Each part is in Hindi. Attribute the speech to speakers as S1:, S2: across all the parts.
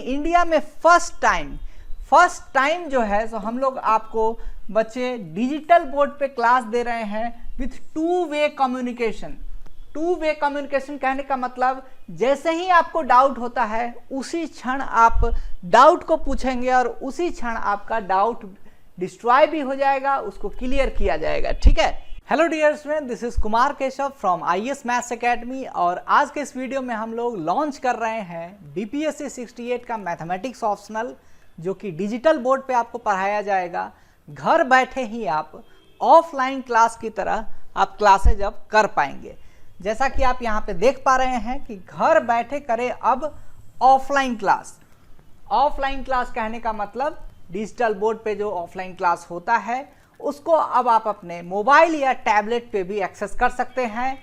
S1: इंडिया में फर्स्ट टाइम जो है सो हम लोग आपको बच्चे डिजिटल बोर्ड पे क्लास दे रहे हैं with two way communication. Two way communication कहने का मतलब जैसे ही आपको डाउट होता है उसी क्षण आप डाउट को पूछेंगे और उसी क्षण आपका डाउट डिस्ट्रॉय भी हो जाएगा, उसको क्लियर किया जाएगा। ठीक है। Hello dear student, this is Kumar Keshav from IAS maths academy और आज के इस वीडियो में हम लोग लॉन्च कर रहे हैं BPSC 68 का मैथमेटिक्स ऑप्शनल, जो कि डिजिटल बोर्ड पे आपको पढ़ाया जाएगा। घर बैठे ही आप ऑफलाइन क्लास की तरह आप क्लासेज अब कर पाएंगे। जैसा कि आप यहाँ पे देख पा रहे हैं कि घर बैठे करें अब ऑफलाइन क्लास। ऑफलाइन क्लास कहने का मतलब डिजिटल बोर्ड पे जो ऑफलाइन क्लास होता है उसको अब आप अपने मोबाइल या टैबलेट पे भी एक्सेस कर सकते हैं।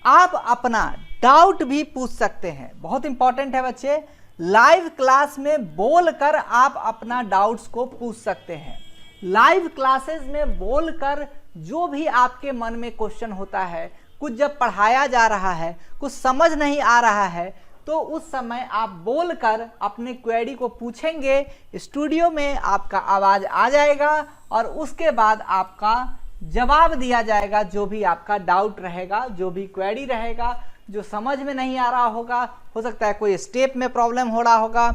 S1: आप अपना डाउट भी पूछ सकते हैं। बहुत इंपॉर्टेंट है बच्चे, लाइव क्लास में बोलकर आप अपना डाउट्स को पूछ सकते हैं। लाइव क्लासेस में बोलकर जो भी आपके मन में क्वेश्चन होता है, कुछ जब पढ़ाया जा रहा है कुछ समझ नहीं आ रहा है तो उस समय आप बोलकर अपने क्वेरी को पूछेंगे। स्टूडियो में आपका आवाज़ आ जाएगा और उसके बाद आपका जवाब दिया जाएगा। जो भी आपका डाउट रहेगा, जो भी क्वेरी रहेगा, जो समझ में नहीं आ रहा होगा, हो सकता है कोई स्टेप में प्रॉब्लम हो रहा होगा,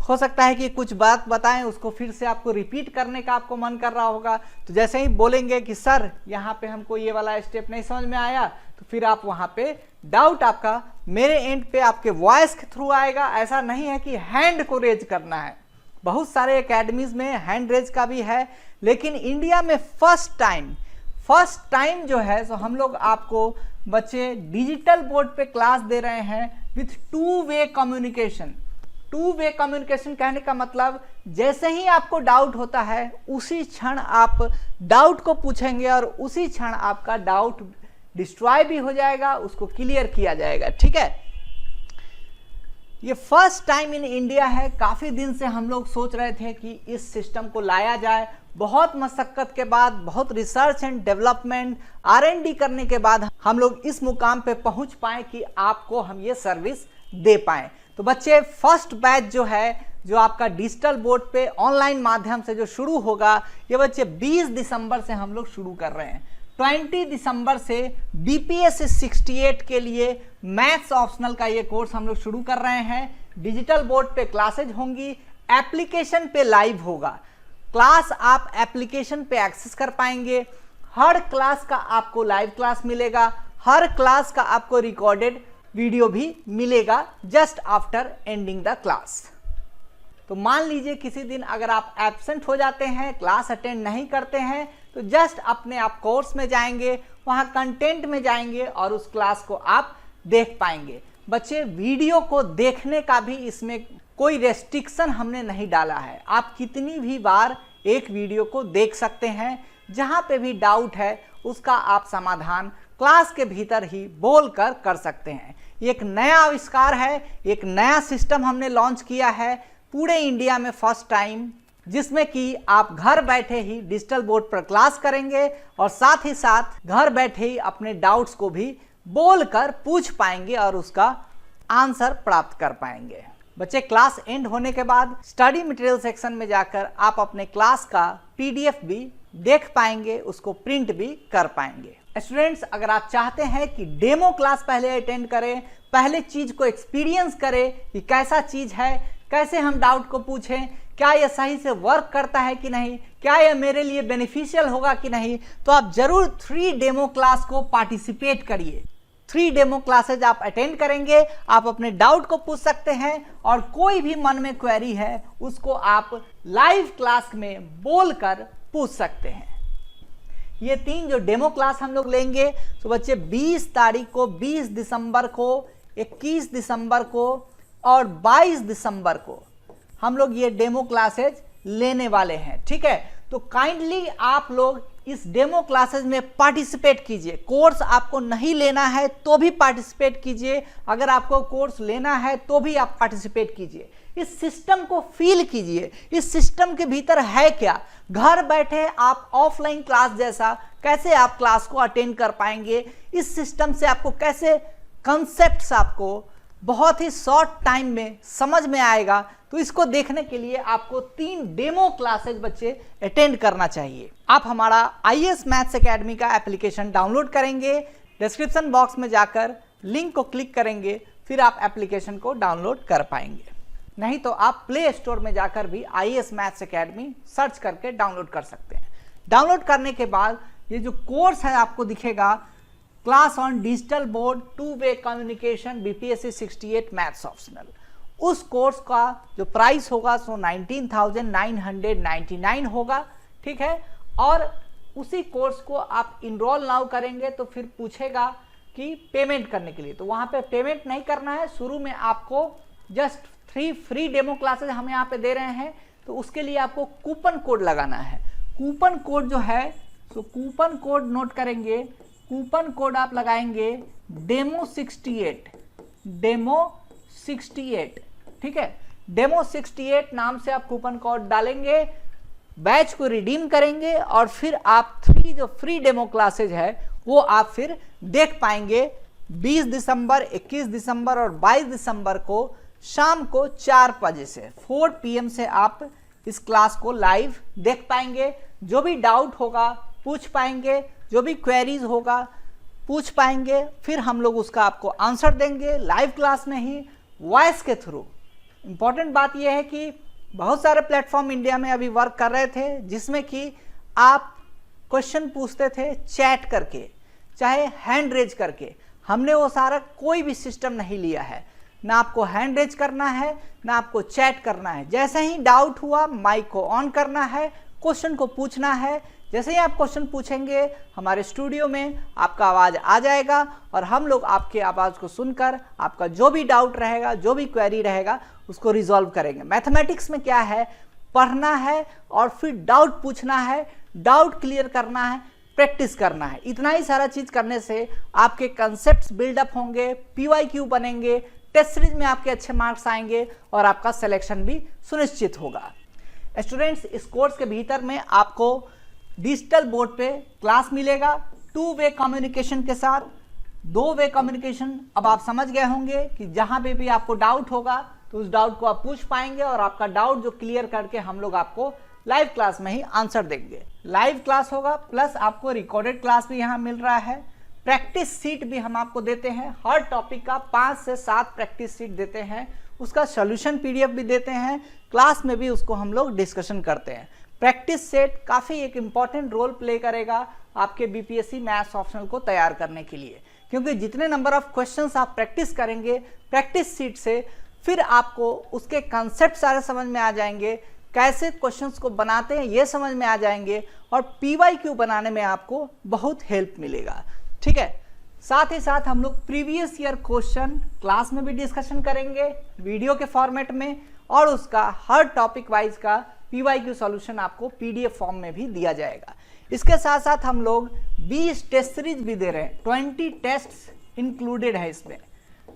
S1: हो सकता है कि कुछ बात बताएं उसको फिर से आपको रिपीट करने का आपको मन कर रहा होगा, तो जैसे ही बोलेंगे कि सर यहाँ पे हमको ये वाला स्टेप नहीं समझ में आया, तो फिर आप वहाँ पे डाउट आपका मेरे एंड पे आपके वॉइस के थ्रू आएगा। ऐसा नहीं है कि हैंड को रेज करना है। बहुत सारे एकेडमीज में हैंड रेज का भी है, लेकिन इंडिया में फर्स्ट टाइम जो है सो हम लोग आपको बच्चे डिजिटल बोर्ड पे क्लास दे रहे हैं with two way communication. Two way communication कहने का मतलब जैसे ही आपको डाउट होता है उसी क्षण आप डाउट को पूछेंगे और उसी क्षण आपका डाउट डिस्ट्रॉय भी हो जाएगा, उसको क्लियर किया जाएगा। ठीक है। ये फर्स्ट टाइम इन इंडिया है। काफ़ी दिन से हम लोग सोच रहे थे कि इस सिस्टम को लाया जाए। बहुत मशक्क़त के बाद, बहुत रिसर्च एंड डेवलपमेंट R&D करने के बाद हम लोग इस मुकाम पे पहुंच पाए कि आपको हम ये सर्विस दे पाएँ। तो बच्चे फर्स्ट बैच जो है, जो आपका डिजिटल बोर्ड पे ऑनलाइन माध्यम से जो शुरू होगा, ये बच्चे 20 दिसंबर से हम लोग शुरू कर रहे हैं। 20 दिसंबर से BPSC 68 के लिए मैथ्स ऑप्शनल का ये कोर्स हम लोग शुरू कर रहे हैं। डिजिटल बोर्ड पे क्लासेज होंगी, एप्लीकेशन पे लाइव होगा। क्लास आप एप्लीकेशन पे एक्सेस कर पाएंगे। हर क्लास का आपको लाइव क्लास मिलेगा, हर क्लास का आपको रिकॉर्डेड वीडियो भी मिलेगा just after ending the class. तो मान लीजिए किसी दिन अगर आप एब्सेंट हो जाते हैं, क्लास अटेंड नहीं करते हैं, तो जस्ट अपने आप कोर्स में जाएंगे, वहाँ कंटेंट में जाएंगे और उस क्लास को आप देख पाएंगे। बच्चे वीडियो को देखने का भी इसमें कोई रेस्ट्रिक्शन हमने नहीं डाला है। आप कितनी भी बार एक वीडियो को देख सकते हैं। जहाँ पे भी डाउट है उसका आप समाधान क्लास के भीतर ही बोलकर कर सकते हैं। ये एक नया आविष्कार है, एक नया सिस्टम हमने लॉन्च किया है पूरे इंडिया में फर्स्ट टाइम, जिसमें कि आप घर बैठे ही डिजिटल बोर्ड पर क्लास करेंगे और साथ ही साथ घर बैठे ही अपने डाउट्स को भी बोलकर पूछ पाएंगे और उसका आंसर प्राप्त कर पाएंगे। बच्चे क्लास एंड होने के बाद स्टडी मटेरियल सेक्शन में जाकर आप अपने क्लास का PDF भी देख पाएंगे, उसको प्रिंट भी कर पाएंगे। स्टूडेंट्स, अगर आप चाहते हैं कि डेमो क्लास पहले अटेंड करें, पहले चीज को एक्सपीरियंस करें कि कैसा चीज है, कैसे हम डाउट को पूछें, क्या यह सही से वर्क करता है कि नहीं, क्या यह मेरे लिए बेनिफिशियल होगा कि नहीं, तो आप जरूर 3 डेमो क्लास को पार्टिसिपेट करिए। 3 डेमो क्लासेज आप अटेंड करेंगे, आप अपने डाउट को पूछ सकते हैं और कोई भी मन में क्वेरी है उसको आप लाइव क्लास में बोलकर पूछ सकते हैं। ये 3 जो डेमो क्लास हम लोग लेंगे, तो बच्चे 20 तारीख को, 20 दिसंबर को, 21 दिसंबर को और 22 दिसंबर को हम लोग ये डेमो क्लासेज लेने वाले हैं। ठीक है। तो काइंडली आप लोग इस डेमो क्लासेज में पार्टिसिपेट कीजिए। कोर्स आपको नहीं लेना है तो भी पार्टिसिपेट कीजिए, अगर आपको कोर्स लेना है तो भी आप पार्टिसिपेट कीजिए। इस सिस्टम को फील कीजिए, इस सिस्टम के भीतर है क्या। घर बैठे आप ऑफलाइन क्लास जैसा कैसे आप क्लास को अटेंड कर पाएंगे, इस सिस्टम से आपको कैसे कंसेप्ट्स आपको बहुत ही शॉर्ट टाइम में समझ में आएगा। तो इसको देखने के लिए आपको 3 डेमो क्लासेज बच्चे अटेंड करना चाहिए। आप हमारा IAS मैथ्स एकेडमी का एप्लीकेशन डाउनलोड करेंगे, डिस्क्रिप्शन बॉक्स में जाकर लिंक को क्लिक करेंगे, फिर आप एप्लीकेशन को डाउनलोड कर पाएंगे। नहीं तो आप प्ले स्टोर में जाकर भी IAS मैथ्स एकेडमी सर्च करके डाउनलोड कर सकते हैं। डाउनलोड करने के बाद ये जो कोर्स है आपको दिखेगा, class on digital board two way communication BPSC 68 maths optional. उस कोर्स का जो प्राइस होगा सो 19,999 होगा, ठीक है। और उसी कोर्स को आप इनरोल नाउ करेंगे तो फिर पूछेगा कि पेमेंट करने के लिए, तो वहाँ पे पेमेंट नहीं करना है। शुरू में आपको जस्ट 3 फ्री डेमो क्लासेज हम यहाँ पे दे रहे हैं, तो उसके लिए आपको कूपन कोड लगाना है। कूपन कोड जो है तो कूपन कोड नोट करेंगे, कूपन कोड आप लगाएंगे डेमो 68, ठीक है। डेमो 68 नाम से आप कूपन कोड डालेंगे, बैच को रिडीम करेंगे और फिर आप 3 जो फ्री डेमो क्लासेज है वो आप फिर देख पाएंगे। 20 दिसंबर, 21 दिसंबर और 22 दिसंबर को शाम को 4 बजे से 4 PM से आप इस क्लास को लाइव देख पाएंगे। जो भी डाउट होगा पूछ पाएंगे, जो भी क्वेरीज होगा पूछ पाएंगे, फिर हम लोग उसका आपको आंसर देंगे लाइव क्लास में ही, वॉइस के थ्रू। इंपॉर्टेंट बात यह है कि बहुत सारे प्लेटफॉर्म इंडिया में अभी वर्क कर रहे थे जिसमें कि आप क्वेश्चन पूछते थे चैट करके, चाहे हैंड रेज करके। हमने वो सारा कोई भी सिस्टम नहीं लिया है, ना आपको हैंड रेज करना है ना आपको चैट करना है। जैसे ही डाउट हुआ माइक को ऑन करना है, क्वेश्चन को पूछना है। जैसे ही आप क्वेश्चन पूछेंगे हमारे स्टूडियो में आपका आवाज़ आ जाएगा और हम लोग आपके आवाज़ को सुनकर आपका जो भी डाउट रहेगा, जो भी क्वेरी रहेगा उसको रिजॉल्व करेंगे। मैथमेटिक्स में क्या है, पढ़ना है और फिर डाउट पूछना है, डाउट क्लियर करना है, प्रैक्टिस करना है। इतना ही सारा चीज़ करने से आपके कंसेप्ट्स बिल्डअप होंगे, PYQ बनेंगे, टेस्ट सीरीज में आपके अच्छे मार्क्स आएंगे और आपका सिलेक्शन भी सुनिश्चित होगा। स्टूडेंट्स, इस कोर्स के भीतर में आपको डिजिटल बोर्ड पे क्लास मिलेगा 2-वे कम्युनिकेशन के साथ। 2-वे कम्युनिकेशन अब आप समझ गए होंगे कि जहां पे भी आपको डाउट होगा तो उस डाउट को आप पूछ पाएंगे और आपका डाउट जो क्लियर करके हम लोग आपको लाइव क्लास में ही आंसर देंगे। लाइव क्लास होगा प्लस आपको रिकॉर्डेड क्लास भी यहाँ मिल रहा है। प्रैक्टिस सीट भी हम आपको देते हैं, हर टॉपिक का 5 से 7 प्रैक्टिस सीट देते हैं, उसका सोल्यूशन PDF भी देते हैं, क्लास में भी उसको हम लोग डिस्कशन करते हैं। प्रैक्टिस सेट काफ़ी एक इम्पॉर्टेंट रोल प्ले करेगा आपके BPSC मैथ्स ऑप्शनल को तैयार करने के लिए, क्योंकि जितने नंबर ऑफ क्वेश्चंस आप प्रैक्टिस करेंगे प्रैक्टिस सीट से, फिर आपको उसके कंसेप्ट सारे समझ में आ जाएंगे, कैसे क्वेश्चंस को बनाते हैं ये समझ में आ जाएंगे और PYQ बनाने में आपको बहुत हेल्प मिलेगा, ठीक है। साथ ही साथ हम लोग प्रीवियस ईयर क्वेश्चन क्लास में भी डिस्कशन करेंगे वीडियो के फॉर्मेट में, और उसका हर टॉपिक वाइज का PYQ सॉल्यूशन आपको PDF फॉर्म में भी दिया जाएगा। इसके साथ साथ हम लोग 20 टेस्ट सीरीज भी दे रहे हैं, 20 टेस्ट्स इंक्लूडेड है इसमें,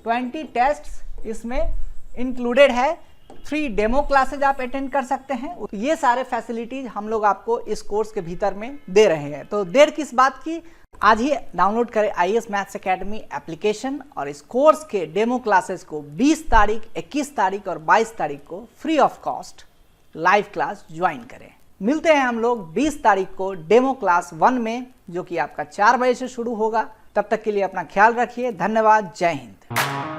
S1: 20 टेस्ट्स इसमें इंक्लूडेड है। 3 डेमो क्लासेज आप अटेंड कर सकते हैं। ये सारे फैसिलिटीज हम लोग आपको इस कोर्स के भीतर में दे रहे हैं, तो देर किस बात की, आज ही डाउनलोड करें IAS मैथ्स एकेडमी एप्लीकेशन और इस कोर्स के डेमो क्लासेस को 20 तारीख, 21 तारीख और 22 तारीख को free of cost live class join करें। मिलते हैं हम लोग 20 तारीख को डेमो क्लास 1 में, जो कि आपका 4 बजे से शुरू होगा। तब तक के लिए अपना ख्याल रखिए। धन्यवाद। जय हिंद।